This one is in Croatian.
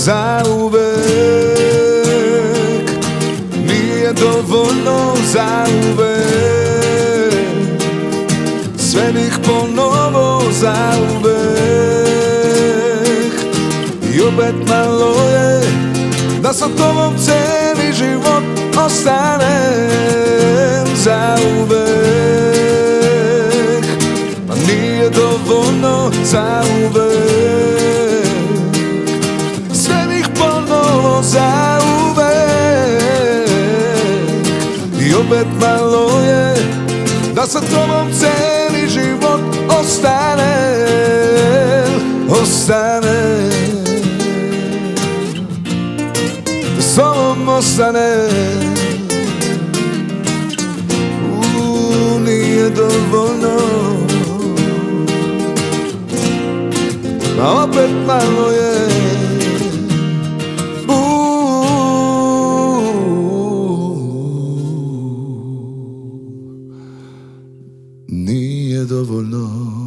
zauvek. Nije dovoljno zauvek, sve bih ponovo zauvek. I opet malo je da sa tobom cijeli život ostanem zauvek. Pa nije dovoljno zauvek, sve bih ponovo zauvek. I opet malo je da sa tobom cijeli život ostanem. S tobom ostanem. Nije dovoljno, a opet malo je. Nije dovoljno.